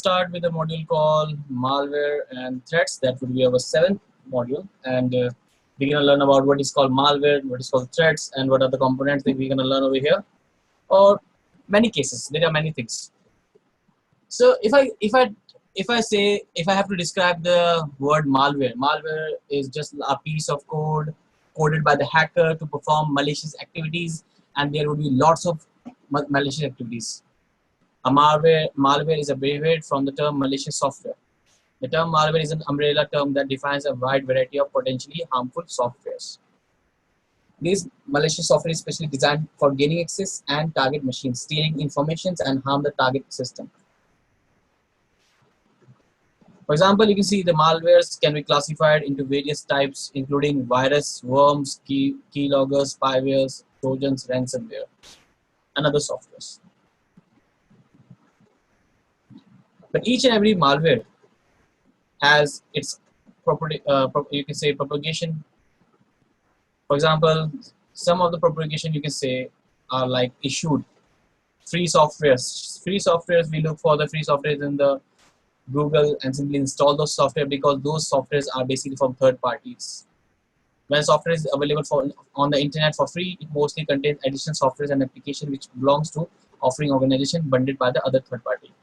start with a module called malware and threats. That would be our 7th module, and we're gonna learn about what is called malware, what is called threats, and what are the components that we're gonna learn over here. Or many cases, there are many things. So if I have to describe the word malware is just a piece of code coded by the hacker to perform malicious activities, and there would be lots of malicious activities. A malware is abbreviated from the term malicious software. The term malware is an umbrella term that defines a wide variety of potentially harmful softwares. These malicious software is specially designed for gaining access and target machines, stealing information and harm the target system. For example, you can see the malwares can be classified into various types, including virus, worms, keyloggers, spywares, trojans, ransomware, and other softwares. But each and every malware has its property, you can say propagation. For example, some of the propagation you can say are like issued free softwares. Free softwares, we look for the free softwares in the Google and simply install those software because those softwares are basically from third parties. When software is available on the internet for free, it mostly contains additional software and application which belongs to offering organization bundled by the other third party.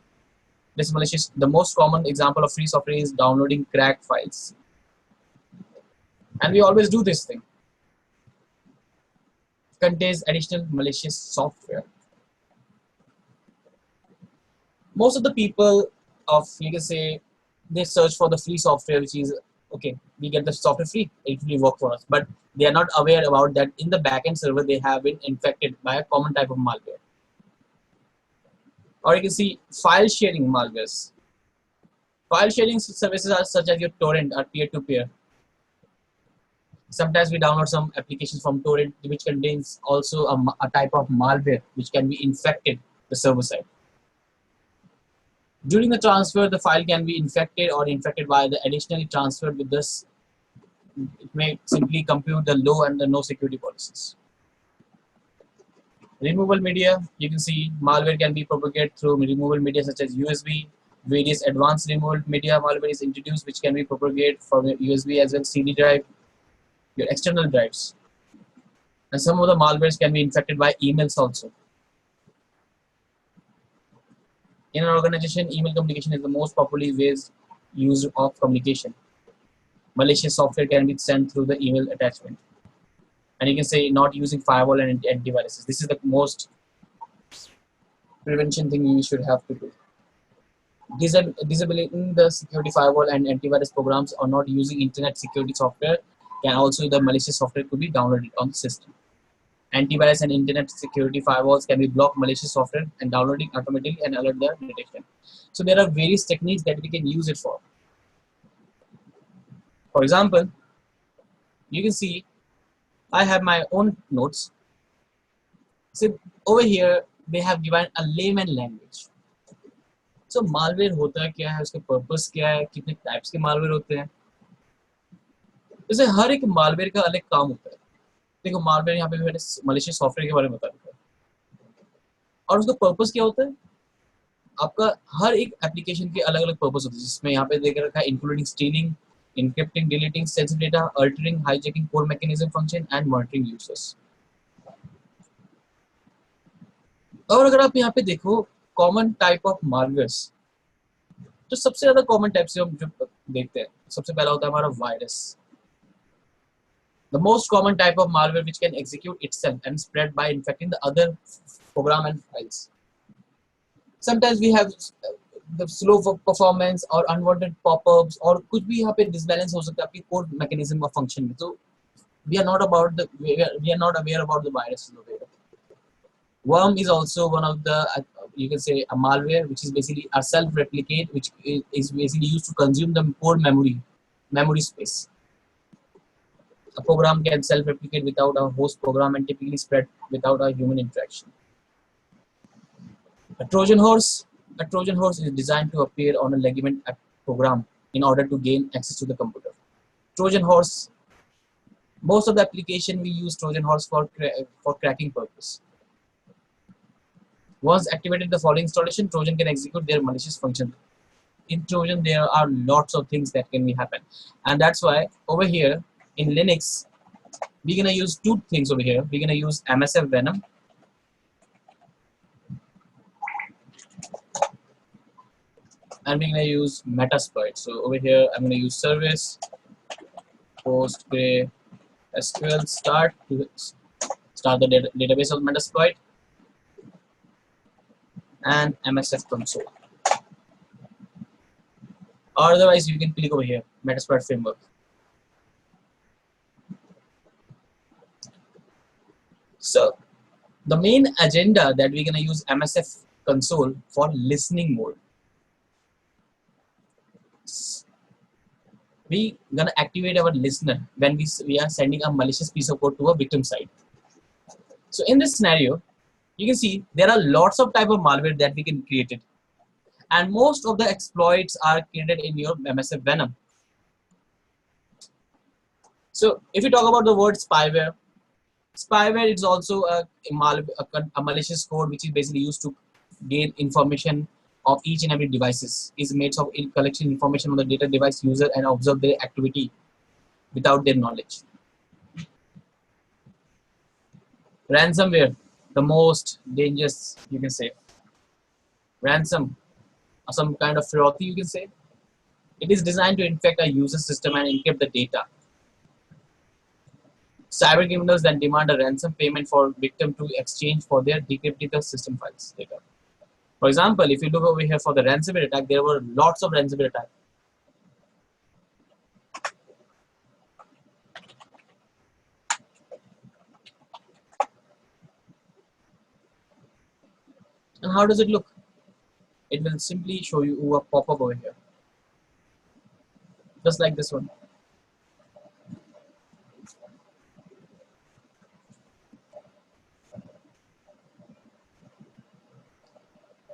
This malicious, the most common example of free software is downloading crack files. And we always do this thing. It contains additional malicious software. Most of the people you can say they search for the free software, which is okay, we get the software free, it will work for us, but they are not aware about that in the backend server they have been infected by a common type of malware. Or you can see file sharing malwares. File sharing services are such as your torrent or peer-to-peer. Sometimes we download some applications from torrent which contains also a type of malware which can be infected the server side. During the transfer, the file can be infected or infected by the additionally transferred with this. It may simply compute the low and the no security policies. Removable media, you can see malware can be propagated through removable media such as USB. Various advanced removable media malware is introduced which can be propagated from USB as well, CD drive, your external drives. And some of the malwares can be infected by emails also. In an organization, email communication is the most popular ways used of communication. Malicious software can be sent through the email attachment. And you can say not using firewall and antiviruses. This is the most prevention thing you should have to do. Disabling the security firewall and antivirus programs or not using internet security software can also, the malicious software could be downloaded on the system. Antivirus and internet security firewalls can be block malicious software and downloading automatically and alert the detection. So there are various techniques that we can use it for. For example, you can see I have my own notes. So over here they have given a layman language. So malware होता है क्या है, उसका purpose क्या है, कितने types के malware होते हैं. जैसे हर एक malware का अलग काम होता है. देखो malware यहाँ पे मैंने malicious software के बारे में बता रखा है और उसका पर्पस क्या होता है. आपका हर एक एप्लीकेशन के अलग अलग पर्पस होते हैं जिसमें यहाँ पे देख रखा है including stealing, encrypting, deleting sensitive data, altering, hijacking core mechanism function and monitoring users. और अगर आप यहाँ पे देखो कॉमन टाइप ऑफ malwares, तो सबसे ज्यादा कॉमन टाइप से हम जो देखते हैं सबसे पहला होता है हमारा virus. The most common type of malware which can execute itself and spread by infecting the other program and files. Sometimes we have the slow performance or unwanted pop-ups और कुछ भी यहाँ पे disbalance हो सकता है आपकी core mechanism of function में. So we are not aware about the viruses over here. Worm is also one of the you can say a malware which is basically a self-replicate which is basically used to consume the core memory space. A program can self-replicate without a host program and typically spread without a human interaction. A Trojan horse is designed to appear on a legitimate program in order to gain access to the computer. Trojan horse, most of the application we use Trojan horse for cracking purpose. Once activated the following installation, Trojan can execute their malicious function. in Trojan there are lots of things that can be happen, and that's why over here in Linux we're gonna use two things over here. We're gonna use MSF Venom and we're gonna use Metasploit. So over here I'm gonna use service PostgreSQL start to start the database of Metasploit and MSF console. Or otherwise you can click over here Metasploit framework. So the main agenda that we're gonna use MSF console for listening mode. We gonna activate our listener when we are sending a malicious piece of code to a victim side. So in this scenario, you can see there are lots of type of malware that we can create it, and most of the exploits are created in your MSF Venom. So if you talk about the word spyware, spyware is also a malicious code which is basically used to gain information of each and every devices. Is made of collection information on the data device user and observe their activity without their knowledge. Ransomware, the most dangerous, you can say. Ransom, some kind of fraud, you can say. It is designed to infect a user system and encrypt the data. Cyber criminals then demand a ransom payment for victim to exchange for their decrypted system files data. For example, if you look over here for the ransomware attack, there were lots of ransomware attacks. And how does it look? It will simply show you a pop-up over here, just like this one.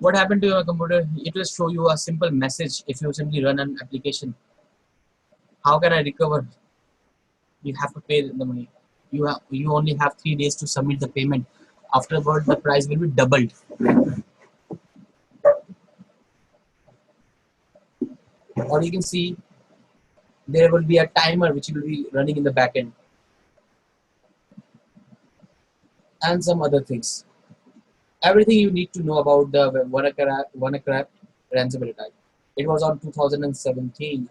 What happened to your computer? It will show you a simple message if you simply run an application. How can I recover? You have to pay the money. You only have 3 days to submit the payment. Afterward, the price will be doubled. Or you can see there will be a timer which will be running in the backend, and some other things. Everything you need to know about the WannaCry ransomware attack. It was on 2017.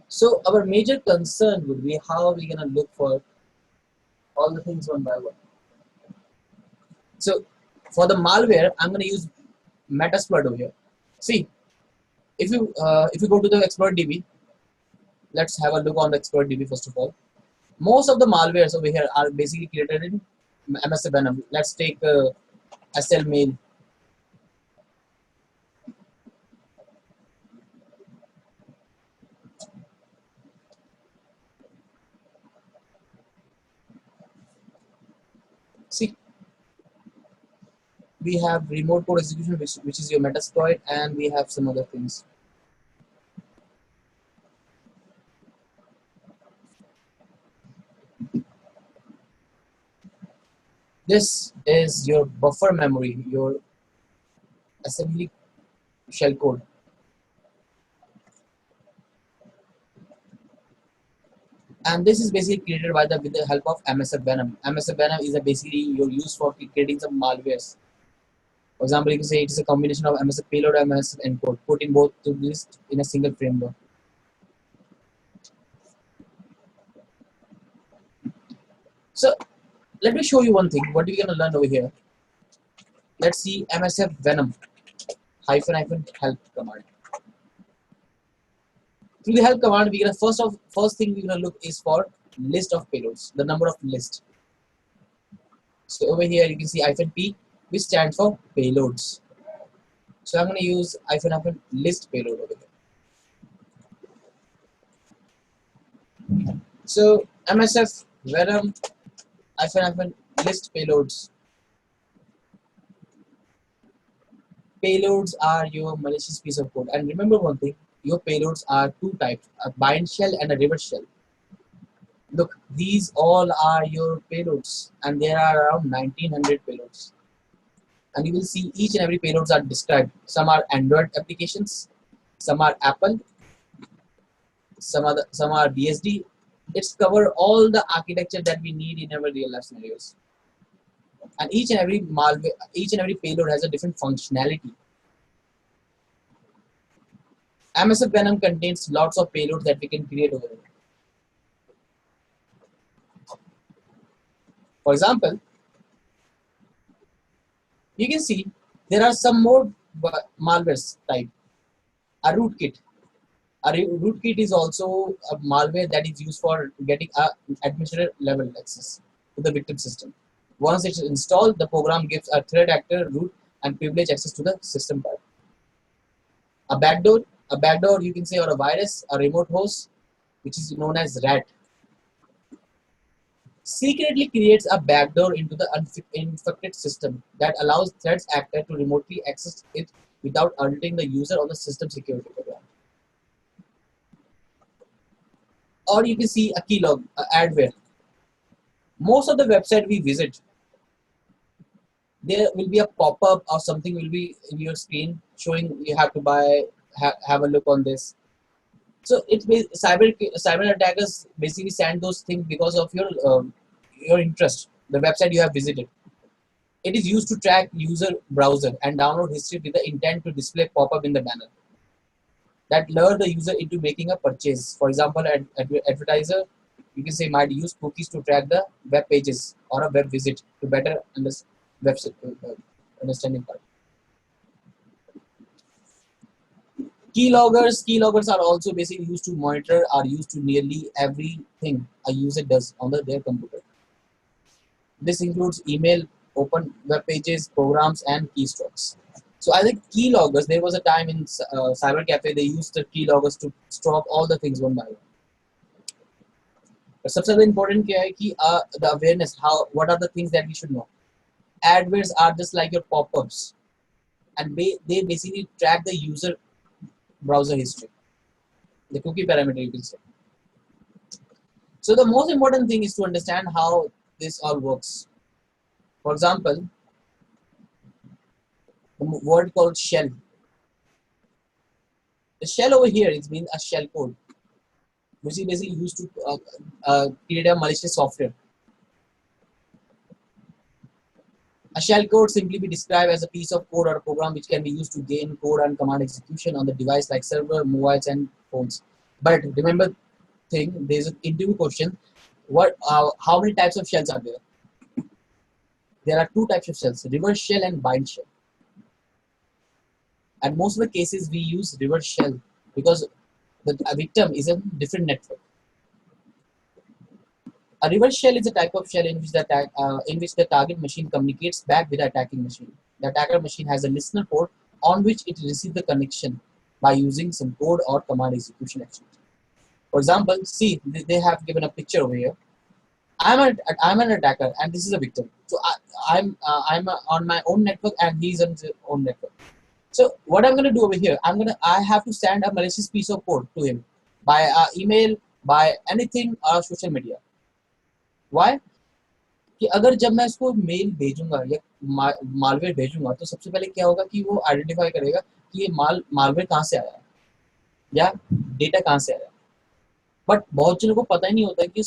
So our major concern would be how are we gonna look for all the things one by one. So for the malware, I'm gonna use Metasploit over here. See, if you go to the exploit DB, let's have a look on the exploit DB first of all. Most of the malwares over here are basically created in MSF Venom. Let's take SL mail. See, we have remote code execution, which is your Metasploit, and we have some other things. This is your buffer memory, your assembly shell code. And this is basically created by with the help of MSF Venom. MSF Venom is basically your use for creating some malwares. For example, you can say it is a combination of MSF payload and MSF encode, put in both to list in a single framework. So let me show you one thing. What are we gonna learn over here? Let's see MSF Venom --help command. Through the help command, we're gonna first thing we're gonna look is for list of payloads, the number of list. So over here you can see -p, which stands for payloads. So I'm gonna use -list payload over here. So MSF Venom -list payloads. Payloads are your malicious piece of code. And remember one thing, your payloads are two types, a bind shell and a reverse shell. Look, these all are your payloads, and there are around 1900 payloads. and you will see each and every payloads are described. Some are Android applications, some are Apple, some are BSD. It's cover all the architecture that we need in our real life scenarios. And each and every malware, each and every payload has a different functionality. MSF Venom contains lots of payloads that we can create over here. For example, you can see there are some more malwares type. A rootkit. A rootkit is also a malware that is used for getting a administrator level access to the victim system. Once it's installed, the program gives a threat actor root and privilege access to the system part. A backdoor you can say, or a virus, a remote host, which is known as RAT, secretly creates a backdoor into the infected system that allows threat actor to remotely access it without alerting the user on the system security program. Or you can see a keylog, adware. Most of the website we visit, there will be a pop-up or something will be in your screen showing you have to buy, have a look on this. So it's cyber attackers basically send those things because of your interest, the website you have visited. It is used to track user browser and download history with the intent to display pop-up in the banner that lure the user into making a purchase. For example, advertiser, you can say, might use cookies to track the web pages or a web visit to better understanding part. Keyloggers are also basically used to monitor or used to nearly everything a user does on their computer. This includes email, open web pages, programs, and keystrokes. So I think keyloggers, there was a time in cyber cafe they used the keyloggers to stalk all the things one by one. But सबसे important क्या है कि the awareness, what are the things that we should know. Adwares are just like your pop-ups, and they basically track the user browser history, the cookie parameter you can say. So the most important thing is to understand how this all works. For example, the word called shell. The shell over here is mean a shell code, which is basically used to create a malicious software. A shell code simply be described as a piece of code or a program which can be used to gain code and command execution on the device like server, mobiles, and phones. But remember, there's an interview question. How many types of shells are there? There are two types of shells: reverse shell and bind shell. And most of the cases we use reverse shell because the victim is a different network. A reverse shell is a type of shell in which the target machine communicates back with the attacking machine. The attacker machine has a listener port on which it receives the connection by using some code or command execution action. For example, see, they have given a picture over here. I'm an attacker and this is a victim. So I'm on my own network and he's on his own network. So what I'm going to do over here, I have to send a malicious piece of code to him by email, by anything or social media. Why? कि अगर जब मैं इसको mail भेजूंगा या malware भेजूंगा तो सबसे पहले क्या होगा कि वो आइडेंटिफाई करेगा कि ये मालवेयर कहाँ से आया है या डेटा कहाँ से आया है. बट बहुत जनों को पता ही नहीं होता कि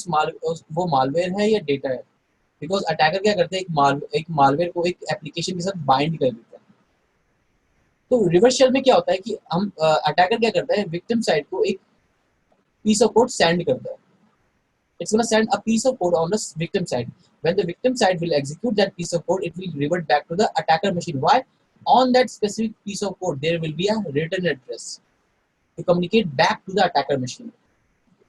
वो मालवेयर है या डेटा है, बिकॉज अटैकर क्या करते हैं, एक मालवेयर को एक एप्लीकेशन के साथ बाइंड कर देता है. तो रिवर्स शेल में क्या होता है कि हम अटैकर क्या करता है, विक्टिम साइड को एक पीस ऑफ कोड सेंड करता है. It's going to send a piece of code on the victim side. When the victim side will execute that piece of code, it will revert back to the attacker machine. Why? On that specific piece of code, there will be a return address to communicate back to the attacker machine.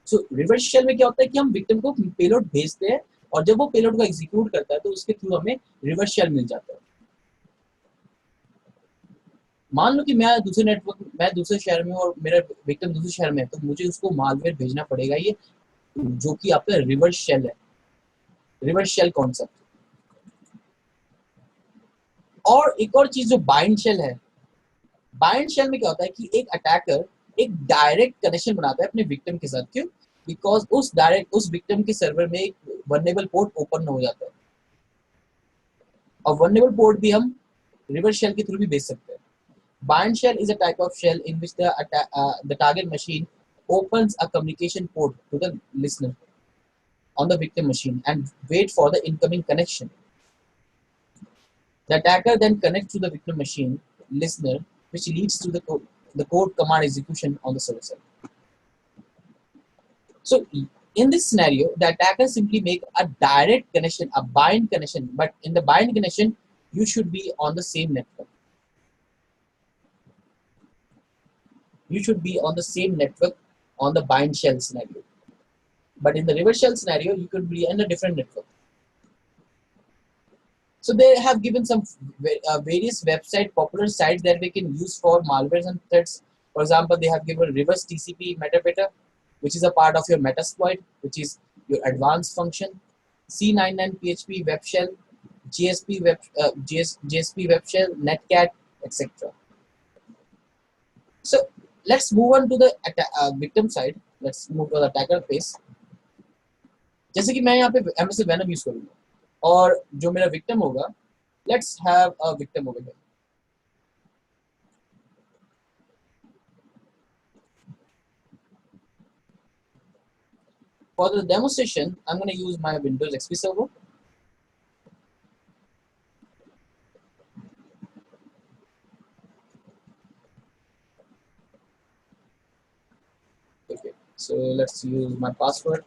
So reverse shell में क्या होता है कि हम victim को payload भेजते हैं और जब वो payload को execute करता है तो उसके थ्रू हमें reverse shell मिल जाता है. मान लो कि मैं दूसरे शहर में और मेरा victim दूसरे शहर में है, तो मुझे उसको malware भेजना पड़ेगा, ये जो कि आपका रिवर्स शेल है, रिवर्स शेल कॉन्सेप्ट. और एक और चीज जो बाइंड शेल है, बाइंड शेल में क्या होता है कि एक अटैकर एक डायरेक्ट कनेक्शन बनाता है अपने विक्टिम के साथ. क्यों? बिकॉज उस विक्टिम के सर्वर में एक वल्नरेबल पोर्ट ओपन हो जाता है और वल्नरेबल पोर्ट भी हम रिवर्स शेल के थ्रू भी भेज सकते हैं. Bind shell is a type of shell in which the target machine opens a communication port to the listener on the victim machine and wait for the incoming connection. The attacker then connects to the victim machine listener, which leads to the code command execution on the server side. So in this scenario, the attacker simply make a direct connection, a bind connection, but in the bind connection, you should be on the same network. You should be on the same network on the bind shell scenario. But in the reverse shell scenario, you could be in a different network. So they have given some various website, popular sites that we can use for malwares and threats. For example, they have given reverse TCP metadata, which is a part of your Metasploit, which is your advanced function, C99 PHP web shell, GSP web shell, Netcat, etc. So let's move on to the victim side. Let's move to the attacker phase. जैसे कि मैं यहाँ पे MSF Venom use करूँगा और जो मेरा victim होगा, let's have a victim over here. For the demonstration, I'm going to use my Windows XP server. Okay, so let's use my password.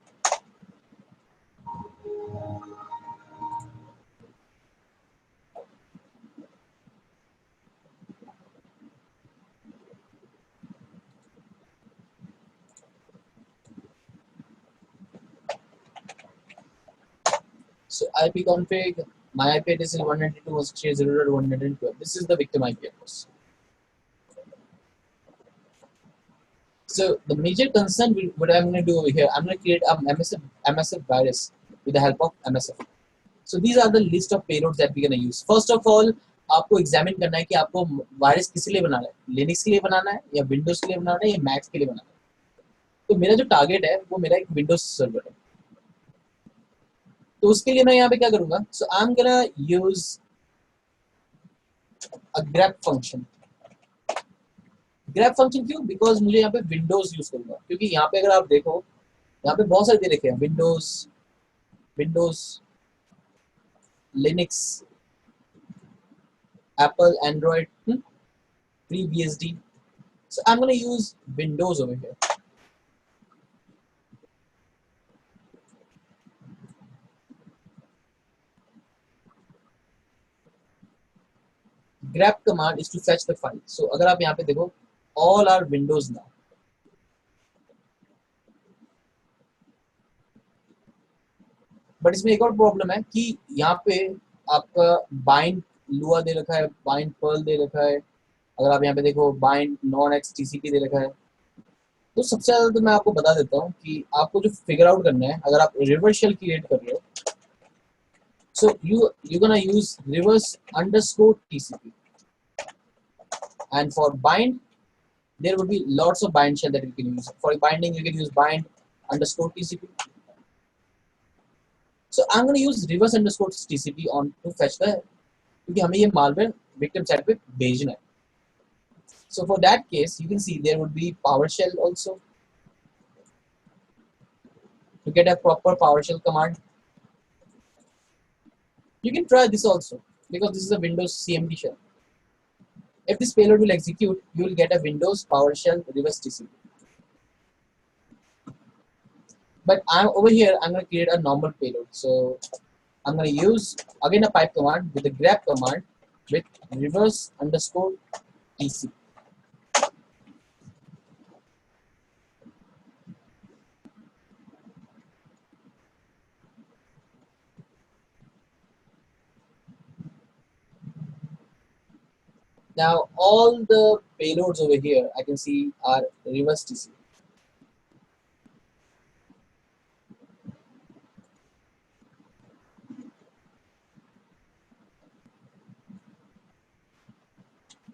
So IP config, my IP address is 192.168.0.112. This is the victim IP address. So the major concern, what I'm going to do over here, I'm going to create a MSF virus with the help of MSF. So these are the list of payloads that we're going to use. First of all, आपको examine करना है कि आपको virus किस लिए बनाना है, Linux के लिए बनाना है या विंडोज के लिए बनाना है या मैक के लिए बनाना है. तो मेरा जो टारगेट है वो मेरा एक विंडोज सर्वर है. तो उसके लिए मैं यहाँ पे क्या करूँगा, so I am gonna use a grab function. Grab function क्यों? बिकॉज मुझे यहाँ पे विंडोज यूज करूँगा, क्योंकि यहाँ पे अगर आप देखो, यहाँ पे बहुत सारे दे रखे हैं, Windows, Linux, Apple, Android, FreeBSD. So I'm going to use Windows over here. Grab command is to fetch the file. So अगर आप यहाँ पे देखो, all are Windows now. But इसमें एक और प्रॉब्लम है कि यहाँ पे आपका बाइंड लुआ दे रखा है, बाइंड पर्ल दे रखा है. अगर आप यहाँ पे देखो बाइंड नॉन एक्स TCP दे रखा है. तो सबसे ज्यादा तो मैं आपको बता देता हूँ कि आपको जो फिगर आउट करना है, अगर आप रिवर्स शेल क्रिएट कर रहे हो, so you're gonna use reverse underscore TCP, and for bind there will be lots of bind shell that you can use. For binding you can use bind underscore TCP. So I'm going to use reverse underscore TCP on to fetch the, क्योंकि हमें ये malware victim side पे भेजना है. So for that case, you can see there would be PowerShell also to get a proper PowerShell command. You can try this also because this is a Windows CMD shell. If this payload will execute, you will get a Windows PowerShell reverse TCP. But I'm over here, I'm going to create a normal payload. So I'm going to use again a pipe command with the grab command with reverse underscore TCP. Now all the payloads over here I can see are reverse TCP.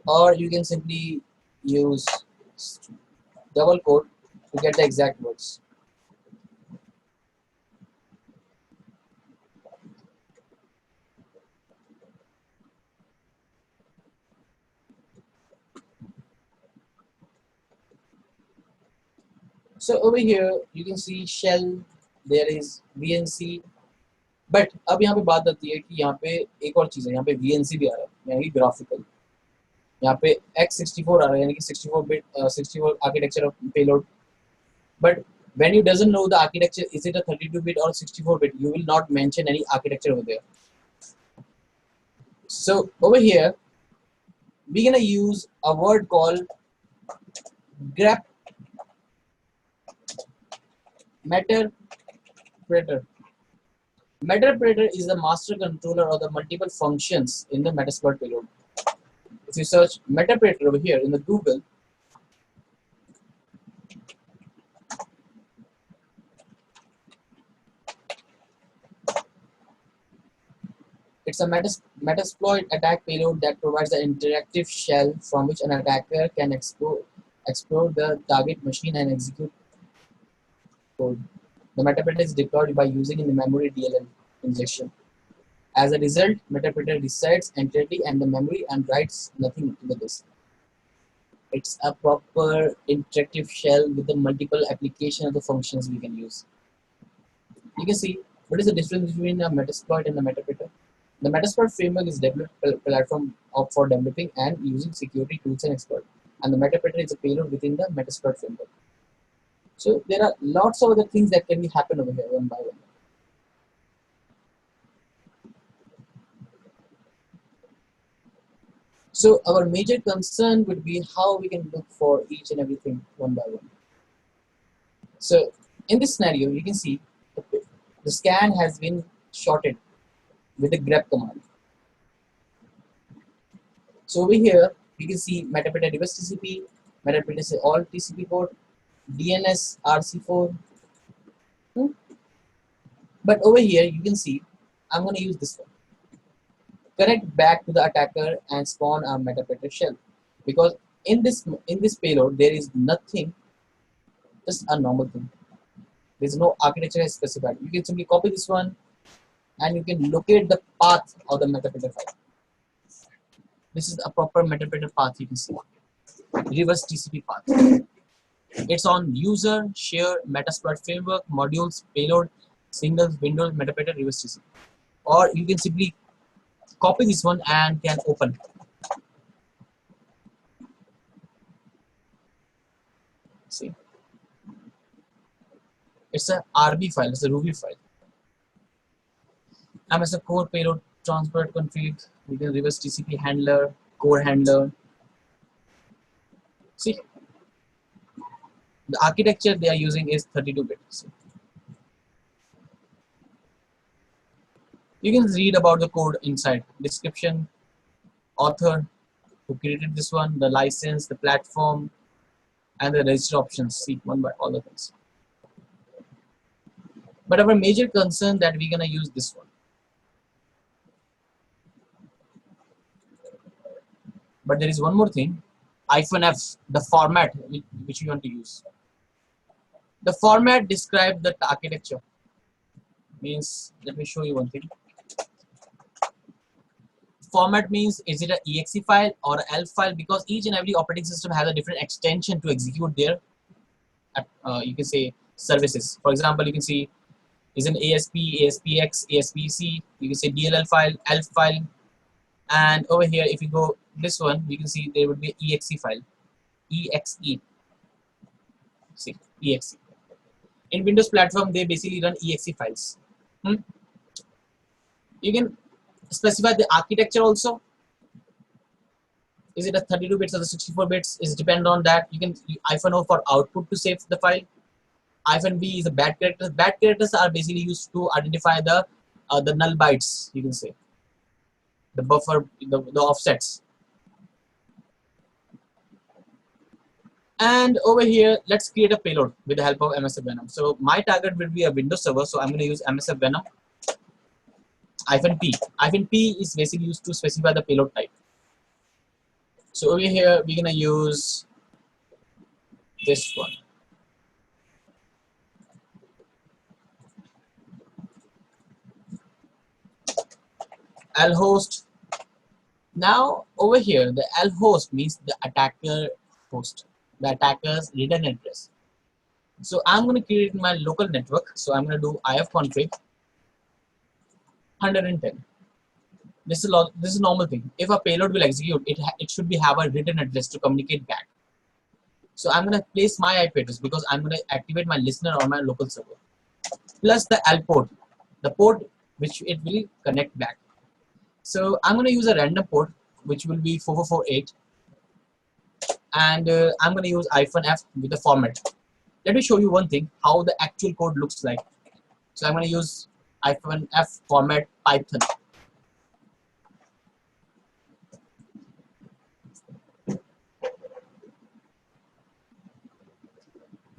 Or you can simply use double quote to get the exact words. So over here you can see shell, there is VNC, but अब यहाँ पे बात आती है कि यहाँ पे एक और चीज़ है, यहाँ पे VNC भी आ रहा है, यानी कि ग्राफिकल। यहाँ पे x64 आ रहा है, यानी कि 64 bit 64 architecture of payload. But when you doesn't know the architecture, is it a 32 bit or 64 bit, you will not mention any architecture over there. So over here we're gonna use a word called grep metapreter. Metapreter is the master controller of the multiple functions in the Metasploit payload. If you search Metapreter over here in the Google, it's a Metasploit attack payload that provides an interactive shell from which an attacker can explore the target machine and execute code. The Metapreter is deployed by using in the memory DLL injection. As a result, Metapreter resides entirely in the memory and writes nothing to the disk. It's a proper interactive shell with the multiple application of the functions we can use. You can see what is the difference between a Metasploit and a Metapreter. The Metasploit framework is developed platform for developing and using security tools and exploit, and the Metapreter is a payload within the Metasploit framework. So there are lots of other things that can be happen over here one by one. So our major concern would be how we can look for each and everything one by one. So in this scenario, you can see the scan has been shorted with the grep command. So over here, you can see Metapreter reverse TCP, Metapreter all TCP port, DNS RC4. But over here, you can see I'm going to use this one. Connect back to the attacker and spawn a Metapreter shell, because in this payload there is nothing, just a normal thing. There's no architecture specified. You can simply copy this one and you can locate the path of the Metapreter file. This is a proper Metapreter path. You can see reverse TCP path. It's on user, share, Metasploit framework, modules, payload, singles, Windows, Metapreter, reverse TCP. Or you can simply copy this one and can open. See, it's a RB file, it's a Ruby file. MS core payload transport config, you can reverse TCP handler, core handler. See, the architecture they are using is 32-bit. You can read about the code inside, description, author, who created this one, the license, the platform, and the register options. See one by all the things. But our major concern that we're gonna use this one. But there is one more thing, -F, the format which we want to use. The format describes the architecture. Means, let me show you one thing. Format means, is it an exe file or an elf file? Because each and every operating system has a different extension to execute their, you can say, services. For example, you can see is an ASP, ASPX, ASPC. You can say DLL file, elf file, and over here, if you go this one, you can see there would be exe file, exe. See, exe. In Windows platform, they basically run exe files. You can specify the architecture also. Is it a 32 bits or the 64 bits? Is depend on that. You can -O for output to save the file. -B is a bad character. Bad characters are basically used to identify the null bytes. You can say the buffer, the offsets. And over here, let's create a payload with the help of MSF Venom. So my target will be a Windows server, so I'm going to use MSF Venom -P. -P is basically used to specify the payload type. So over here, we're going to use this one. lhost. Now over here, the lhost means the attacker host, the attacker's return address. So I'm going to create my local network. So I'm going to do ifconfig 110. This is a normal thing. If a payload will execute, it should be have a written address to communicate back. So I'm going to place my IP address because I'm going to activate my listener on my local server. Plus the L port, the port which it will connect back. So I'm going to use a random port which will be 4448, and I'm going to use -f with the format. Let me show you one thing how the actual code looks like. So I'm going to use -f format Python.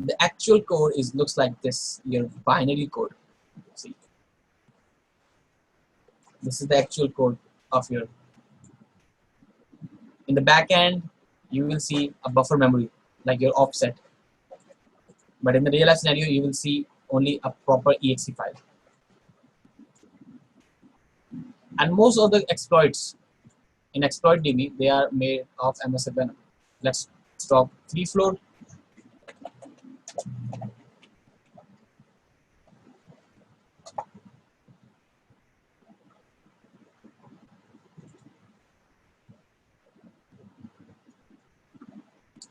The actual code looks like this, your binary code. See, this is the actual code of your. In the back end, you will see a buffer memory like your offset. But in the real life scenario, you will see only a proper exe file. And most of the exploits in exploit DB, they are made of MS-Venom. Let's stop free float.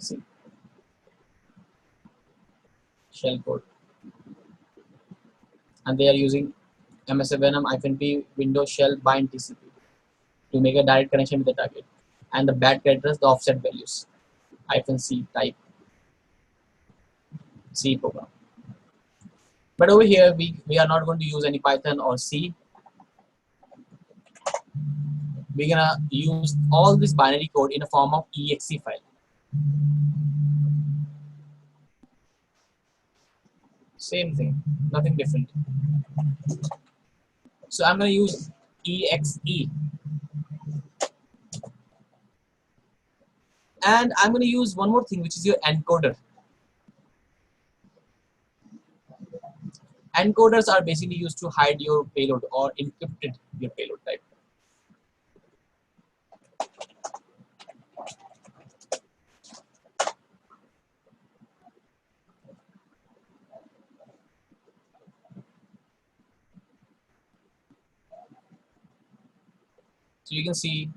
See, shell code. And they are using MS-Venom-P Windows shell bind TCP to make a direct connection with the target. And the bad characters, the offset values. -C type C program. But over here, we are not going to use any Python or C. We're gonna use all this binary code in a form of exe file. Same thing, nothing different. So I'm gonna use exe, and I'm gonna use one more thing, which is your encoder. Encoders are basically used to hide your payload or encrypted your payload type. So you can see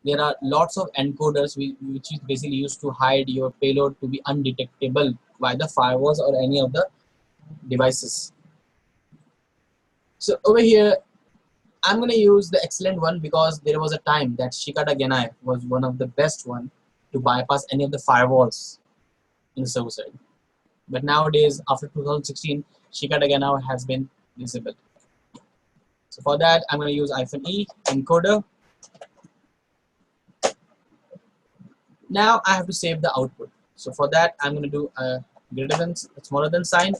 there are lots of encoders which is basically used to hide your payload to be undetectable by the firewalls or any of the devices. So over here, I'm going to use the excellent one because there was a time that C99 was one of the best one to bypass any of the firewalls in the server side. But nowadays, after 2016, C99 has been disabled. So for that, I'm going to use -e encoder. Now I have to save the output. So for that, I'm going to do a greater than, smaller than sign,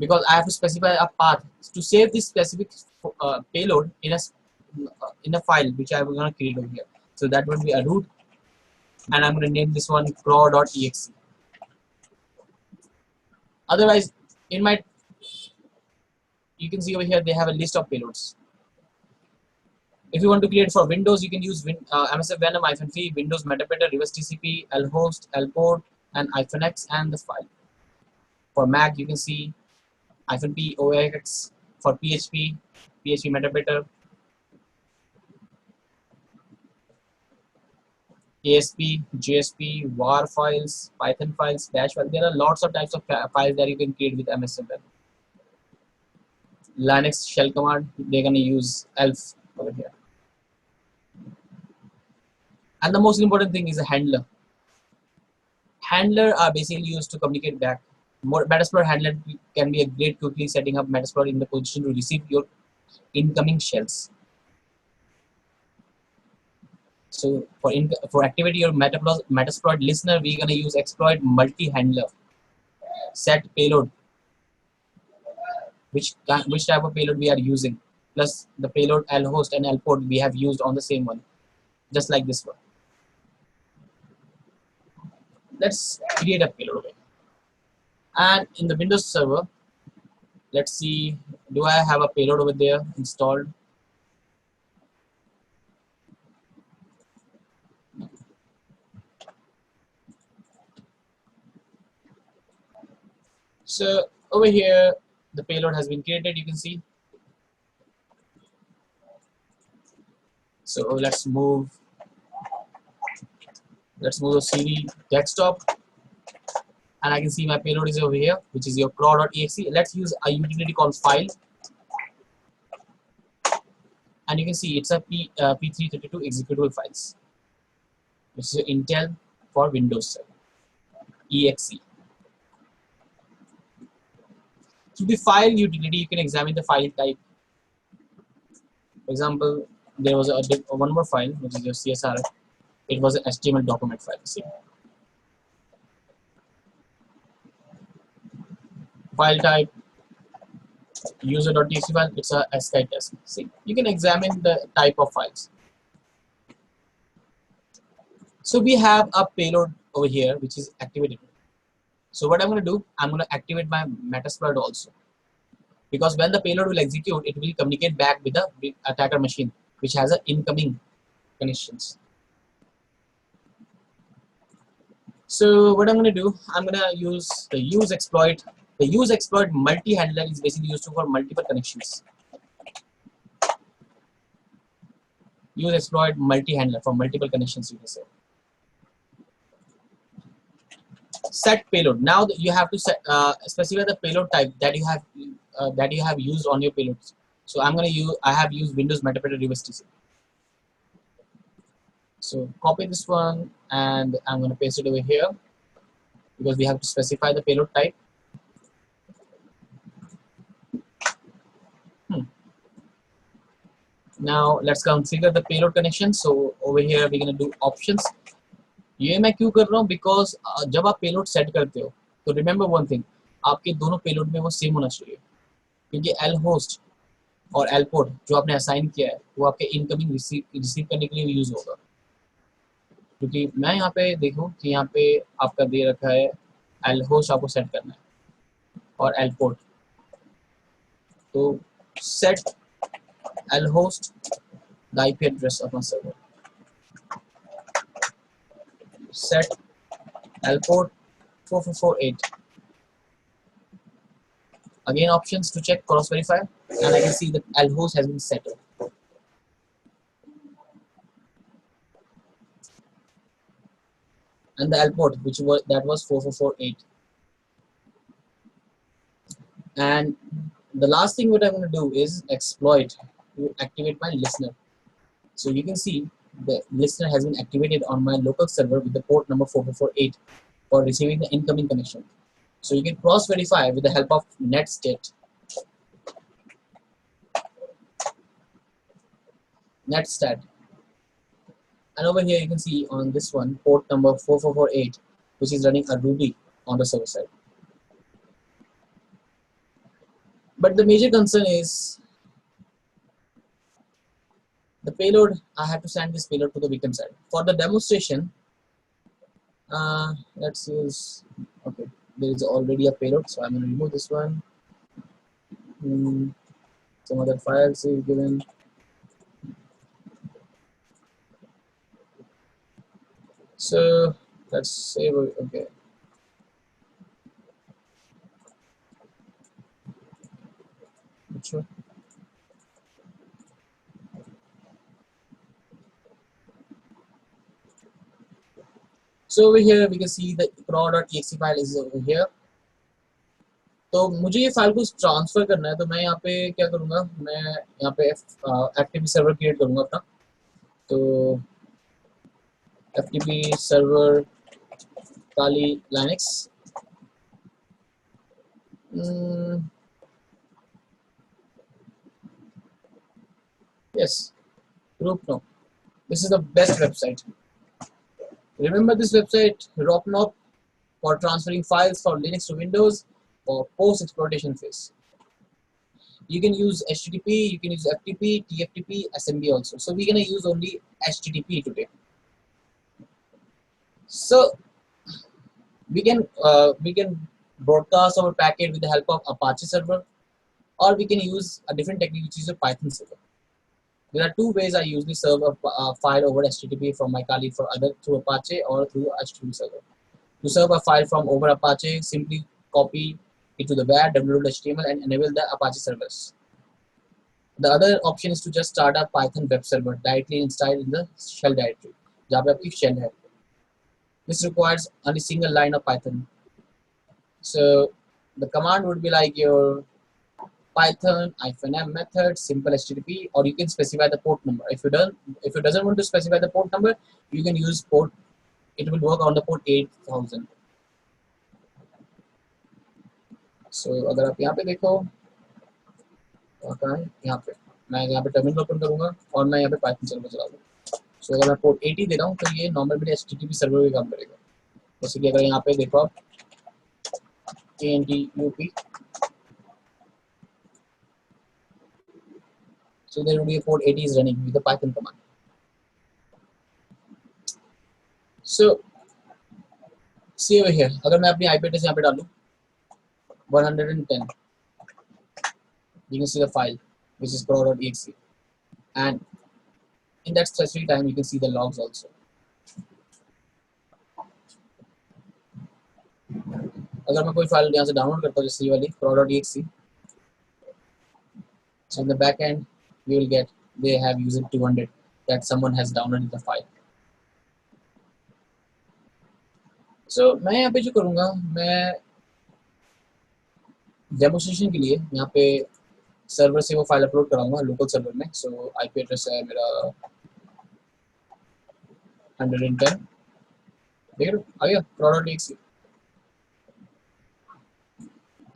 because I have to specify a path to save this specific payload in a file which I'm going to create over here. So that will be a root, and I'm going to name this one craw.exe. Otherwise, in my, you can see over here they have a list of payloads. If you want to create for Windows, you can use MS-Venom -v, Windows Metadata, reverse TCP, lhost, lport, and -x, and the file. For Mac, you can see -p, ox. For PHP, PHP Metadata, ASP, JSP, WAR files, Python files, Dash files. There are lots of types of files that you can create with MS-Venom. Linux shell command, they're going to use elf over here. And the most important thing is a handler. Handler are basically used to communicate back. Metasploit handler can be a great quickly setting up Metasploit in the position to receive your incoming shells. So for activate your Metasploit listener, we're gonna use exploit multi-handler. Set payload, which type of payload we are using, plus the payload lhost and lport we have used on the same one, just like this one. Let's create a payload. And in the Windows server, let's see, do I have a payload over there installed? So over here the payload has been created, you can see. So let's move the CD desktop, and I can see my payload is over here, which is your craw.exe. Let's use a utility called file, and you can see it's a P332 executable files, which is your Intel for Windows 7 exe. To the file utility, you can examine the file type. For example, there was one more file, which is your CSRF. It was an HTML document file. See, file type user.txt file. It's a ASCII test. See, you can examine the type of files. So we have a payload over here which is activated. So what I'm going to do, I'm going to activate my Metasploit also, because when the payload will execute, it will communicate back with the attacker machine, which has an incoming connections. So what I'm going to do, I'm going to use the use exploit. The use exploit multi-handler is basically used for multiple connections. Use exploit multi-handler for multiple connections, you can say. Set payload. Now you have to set, specify the payload type that you have used on your payloads. So I have used Windows Metadata reverse TC. So copy this one and I'm going to paste it over here, because we have to specify the payload type. Now let's configure the payload connection. So over here we're going to do options. ये मैं क्यों कर रहा हूँ, because जब आप payload set करते हो तो रिमेंबर वन थिंग, आपके दोनों पेलोड में वो सेम होना चाहिए, क्योंकि एल होस्ट और एल पोर्ट जो आपने असाइन किया है वो आपके इनकमिंग रिसीव करने के लिए यूज होगा। क्योंकि मैं यहाँ पे देखूँ कि यहाँ पे आपका दे रखा है एल होस्ट आपको सेट करना है और एल पोर्ट, तो set L host the IP address of my server, set L port 4448. Again options to check cross verify, and I can see that L host has been set. And the L port was 4448. And the last thing what I'm going to do is exploit to activate my listener. So you can see the listener has been activated on my local server with the port number 4448 for receiving the incoming connection. So you can cross verify with the help of netstat. And over here you can see on this one port number 4448, which is running a Ruby on the server side. But the major concern is the payload. I have to send this payload to the victim side. For the demonstration, let's use, okay, there is already a payload, so I'm going to remove this one. Some other files is given. So let's save, okay. Sure. So over here we can see the craw.exe file is over here. तो मुझे ये file को transfer करना है, तो मैं यहाँ पे क्या करूँगा, मैं यहाँ पे FTP सर्वर क्रिएट करूँगा अपना। तो FTP server Kali Linux, yes, group no, this is the best website. Remember this website, Rocknop, for transferring files from Linux to Windows or post-exploitation phase. You can use HTTP, you can use FTP, TFTP, SMB also. So we're gonna use only HTTP today. So we can broadcast our packet with the help of Apache server, or we can use a different technique, which is a Python server. There are two ways I usually serve a file over HTTP from my Kali, for either through Apache or through HTTP server. To serve a file from over Apache, simply copy it to the web, download HTML, and enable the Apache servers. The other option is to just start a Python web server directly installed in the shell directory, जहाँ पे आपकी shell है. This requires only single line of Python. So the command would be like your Python -m method simple HTTP, or you can specify the port number. If you doesn't want to specify the port number, you can use port. It will work on the port 8000. So अगर आप यहाँ पे देखो, कहाँ है यहाँ पे, मैं यहाँ पे टर्मिनल ओपन करूँगा और मैं यहाँ पे पाइथन सर्वर चला दूँ. सो अगर मैं पोर्ट 80 दे रहा हूँ तो ये नॉर्मल HTTP सर्वर भी काम करेगा. जैसे कि अगर यहाँ पे देखो आप ANTUP, so there will be a port 80 is running with the Python command. So see over here, अगर मैं अपनी IP address यहाँ पे डालूँ 110, you can see the file which is craw.exe, and in that specific time you can see the logs also. अगर मैं कोई file यहाँ से डाउनलोड करता हूँ जैसे ये वाली craw.exe, so in the back end you will get they have user 200 that someone has downloaded the file. So मैं यहाँ पे जो करूँगा, मैं डेमोन्स्ट्रेशन के लिए यहाँ पे सर्वर से वो फाइल अपलोड कराऊंगा लोकल सर्वर में. सो आईपी एड्रेस है मेरा 110, देख लो आ गया craw.exe.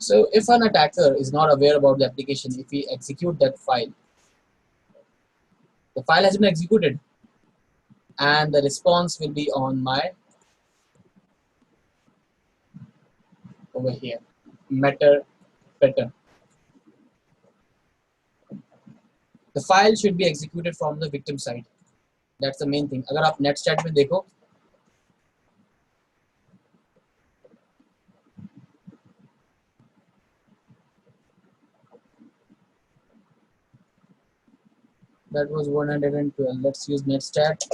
So if an attacker is not aware about the application, if we execute that file, the file has been executed and the response will be on my over here matter pattern. The file should be executed from the victim side. That's the main thing. अगर आप netstat में देखो, that was 112. Let's use netstat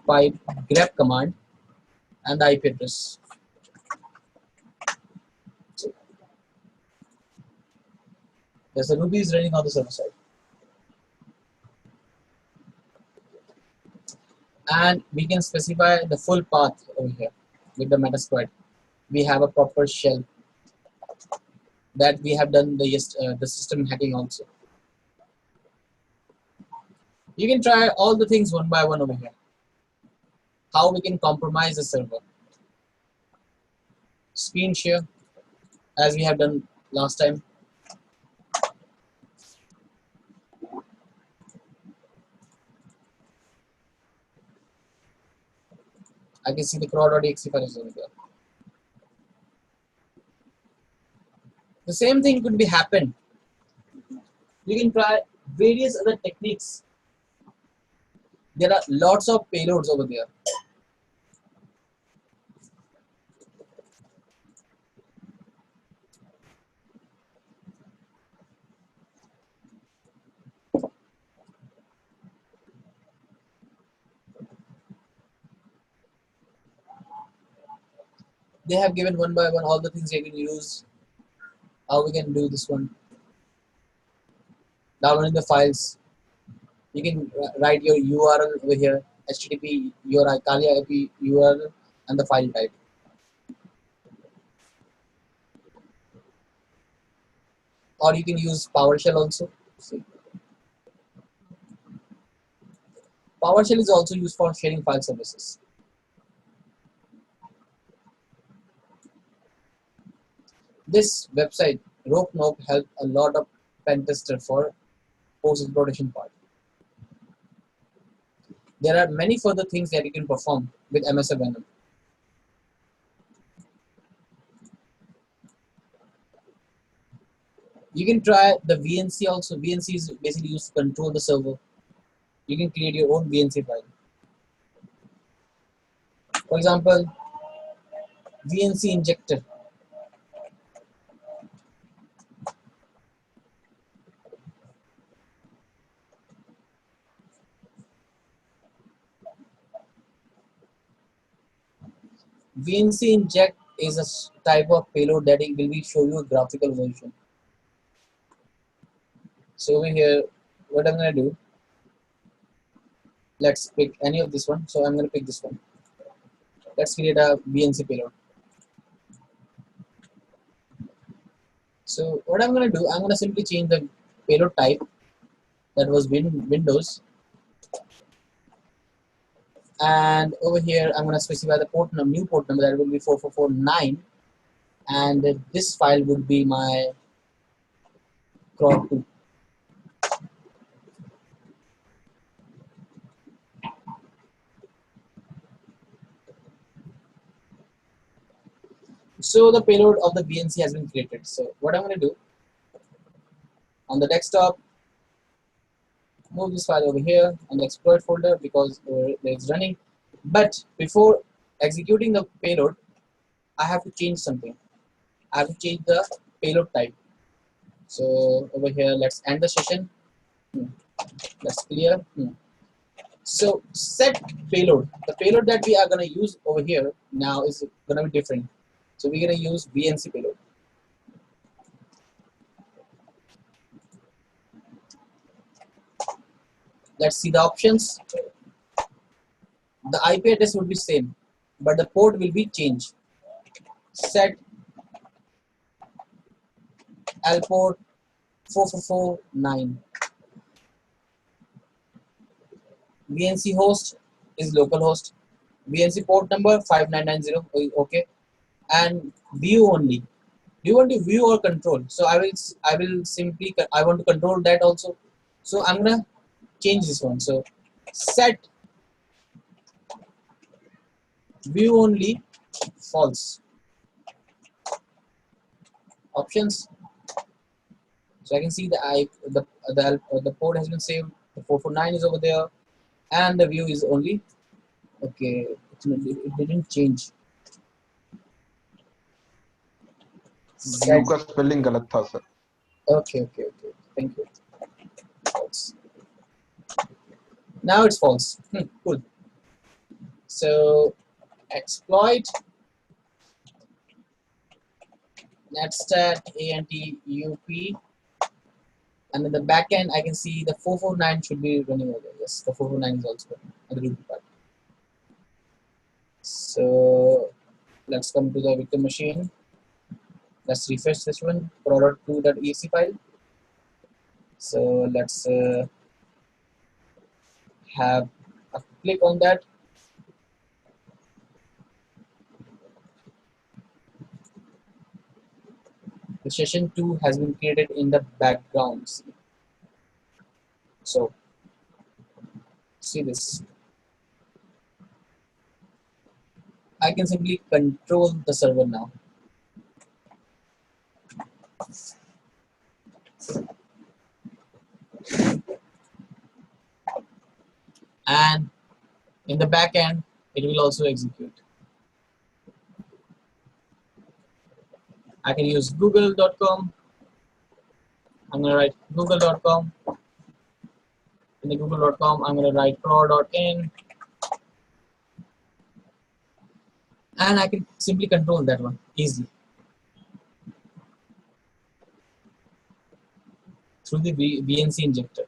pipe grep command and the IP address. So, there's a Ruby is running on the server side, and we can specify the full path over here with the Metasploit. We have a proper shell that we have done the system hacking also. You can try all the things one by one over here. How we can compromise the server. Screen share, as we have done last time. I can see the craw.exe file is over there. The same thing could be happened. You can try various other techniques. There are lots of payloads over there. They have given one by one all the things you can use. How we can do this one. Downloading the files. You can write your URL over here, HTTP, your Kali IP URL, and the file type. Or you can use PowerShell also. See. PowerShell is also used for sharing file services. This website, Rope helped a lot of pen tester for post-exploitation part. There are many further things that you can perform with MSF Venom. You can try the VNC also. VNC is basically used to control the server. You can create your own VNC file. For example, VNC injector. VNC inject is a type of payload that it will be show you a graphical version. So over here, what I'm gonna do, let's pick any of this one. So I'm gonna pick this one. Let's create a BNC payload. So what I'm gonna do, I'm gonna simply change the payload type that was Windows, and over here I'm gonna specify the port number, new port number, that will be 4449, and this file would be my Craw 2. So the payload of the BNC has been created. So what I'm going to do, on the desktop, move this file over here on the exploit folder because it's running. But before executing the payload, I have to change something. I have to change the payload type. So over here, let's end the session. Let's clear. So set payload. The payload that we are going to use over here now is going to be different. So we're going to use BNC payload. Let's see the options. The IP address would be same, but the port will be changed. Set L port 4449. BNC host is localhost. BNC port number 5990. Okay, and view only. Do you want to view or control? So I will simply, I want to control that also. So I'm gonna change this one. So set view only false. Options. So I can see the port has been saved. The 449 is over there, and the view is only okay. It didn't change. View का spelling गलत था sir. Okay. Thank you. False. Now it's false. Cool. So exploit netstat ANTUP, and in the backend I can see the 449 should be running over there. Yes, the 449 is also on the root part. So let's come to the victim machine. Let's refresh this one, product2.exe file. So let's have a click on that. The session 2 has been created in the background. So see this. I can simply control the server now. And in the back end, it will also execute. I can use google.com. I'm going to write google.com. In the google.com, I'm going to write craw.in. And I can simply control that one easily through the BNC injector.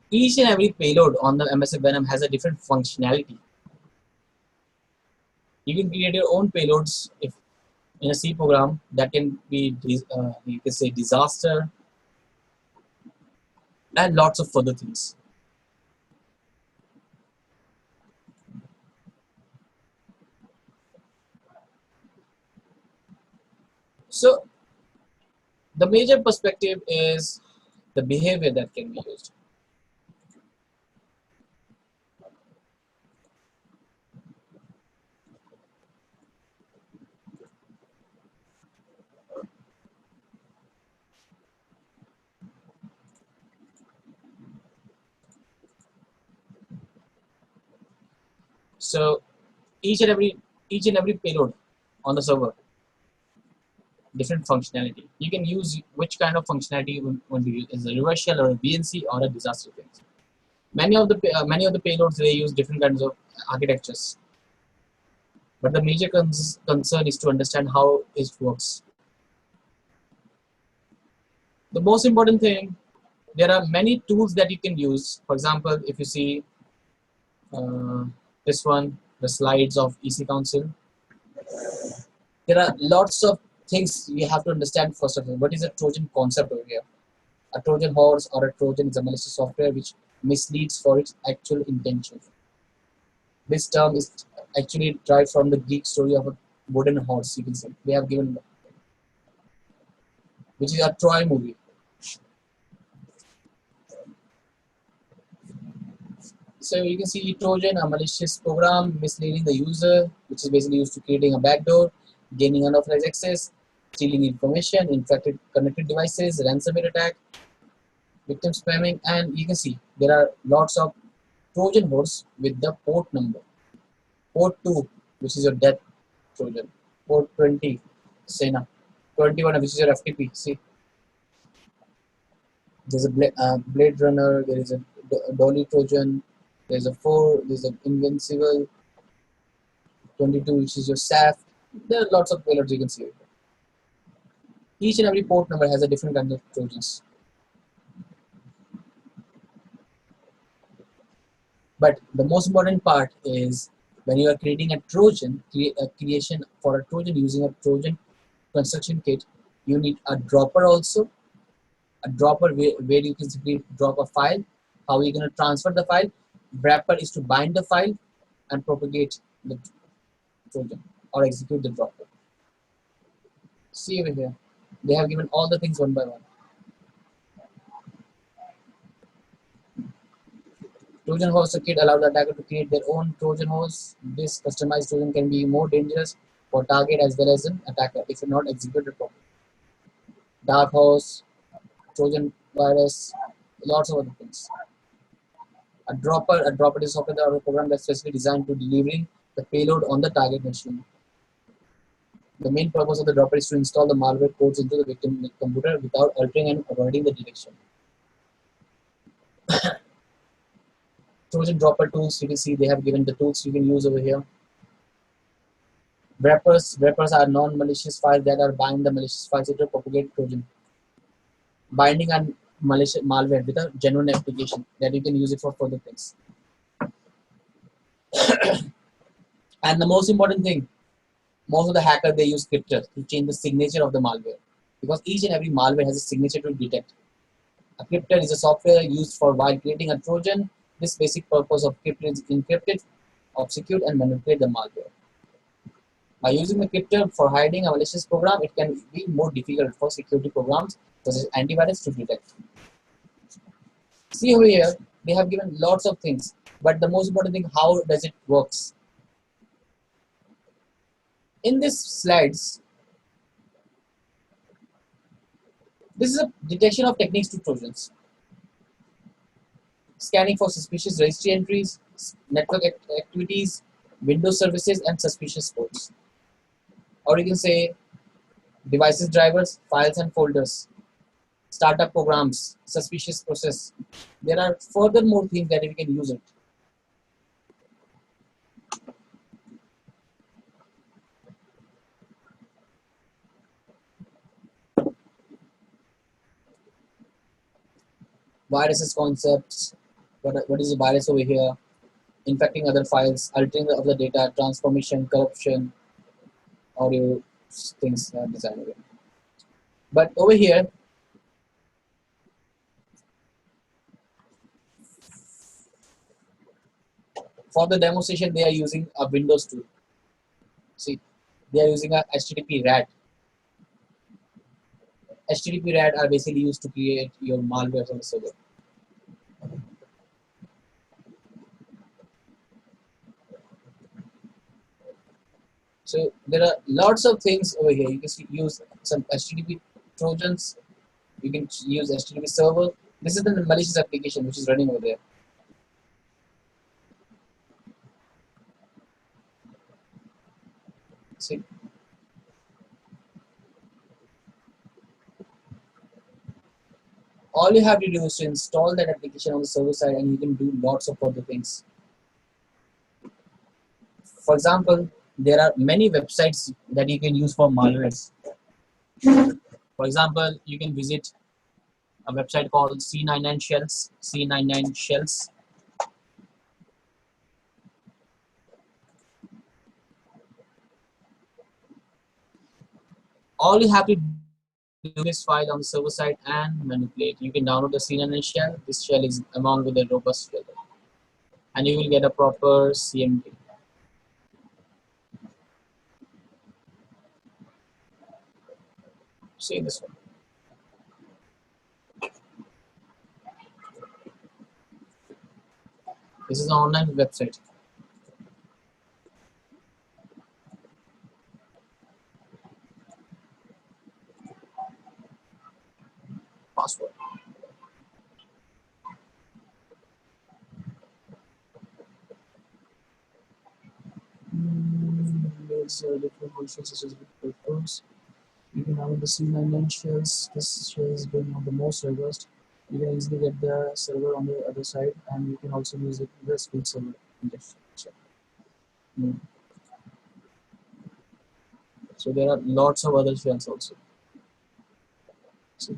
Each and every payload on the MSF Venom has a different functionality. You can create your own payloads if in a C program that can be, you can say, disaster and lots of further things. So the major perspective is the behavior that can be used. So each and every payload on the server, different functionality. You can use which kind of functionality you want to use, is a reverse shell or a BNC or a disaster thing. Many of the payloads, they use different kinds of architectures, but the major concern is to understand how it works. The most important thing, there are many tools that you can use. For example, if you see uh, this one, the slides of EC Council, there are lots of things you have to understand. First of all, what is a Trojan concept over here? A Trojan horse or a Trojan is a malicious software which misleads for its actual intention. This term is actually derived from the Greek story of a wooden horse. You can say they have given, which is a Troy movie. So you can see Trojan, a malicious program misleading the user, which is basically used to creating a backdoor, gaining unauthorized access, stealing information, infected connected devices, ransomware attack, victim spamming, and you can see there are lots of Trojan horse with the port number. Port 2, which is your death Trojan. Port 20, Sena. 21, which is your FTP. See, there's a Blade Runner, there is a Dolly Trojan, there's a 4, there's an Invincible, 22, which is your SAF. There are lots of payloads you can see. Each and every port number has a different kind of Trojans. But the most important part is when you are creating a Trojan, creation for a Trojan using a Trojan construction kit, you need a dropper also. A dropper where you can simply drop a file. How are you going to transfer the file? Wrapper is to bind the file and propagate the Trojan or execute the dropper. See over here, they have given all the things one by one. Trojan horse kit allows the attacker to create their own Trojan horse. This customized Trojan can be more dangerous for target as well as an attacker if not executed properly. Dark horse, Trojan virus, lots of other things. A dropper is a software or a program that's specifically designed to delivering the payload on the target machine. The main purpose of the dropper is to install the malware codes into the victim computer without altering and avoiding the detection. Trojan dropper tools, you can see they have given the tools you can use over here. Wrappers are non-malicious files that are bind the malicious files to propagate Trojan. Binding and malicious malware with a genuine application that you can use it for further things. And the most important thing, most of the hackers they use cryptors to change the signature of the malware because each and every malware has a signature to detect. A cryptor is a software used for while creating a Trojan. This basic purpose of cryptor is encrypted, obfuscate, and manipulate the malware. By using the cryptor for hiding a malicious program, it can be more difficult for security programs such as antivirus to detect. See over here, they have given lots of things, but the most important thing, how does it works? In these slides, this is a detection of techniques to Trojans. Scanning for suspicious registry entries, network activities, Windows services, and suspicious ports. Or you can say devices drivers, files and folders, startup programs, suspicious process. There are further more things that we can use it. Viruses concepts, what is a virus over here, infecting other files, altering the other data, transformation, corruption, audio things design over. But over here, for the demonstration, they are using a Windows tool. See, they are using a HTTP RAT. HTTP RAT are basically used to create your malware on the server. So there are lots of things over here. You can use some HTTP Trojans. You can use HTTP server. This is the malicious application which is running over there. See, all you have to do is to install that application on the server side, and you can do lots of other things. For example, there are many websites that you can use for malwares. For example, you can visit a website called C99 Shells. C99 Shells. All you have to do this file on the server side and manipulate. You can download the C99 shell. This shell is along with a robust shell, and you will get a proper CMD. See this one. This is an online website. Password. There's different functions such as filters. You can have the C99 shells. This shell is being on the most robust. You can easily get the server on the other side, and you can also use it the speed server in this shell. So there are lots of other shells also. See,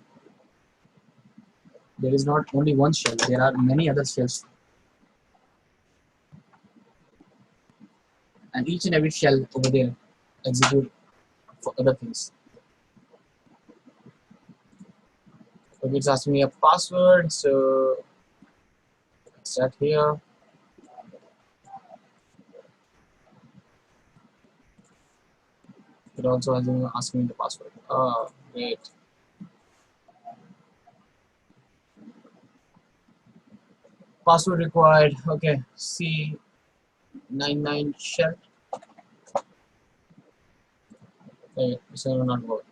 there is not only one shell. There are many other shells, and each and every shell over there execute for other things. Okay, it's asking me a password, so set here. It also has asking me the password. Oh, great. Password required. Okay, C99 shell. Okay, this will not work.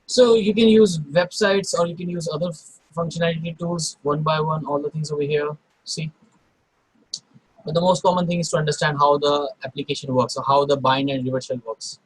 So you can use websites, or you can use other functionality tools one by one, all the things over here. See, but the most common thing is to understand how the application works, or how the bind and reverse shell works.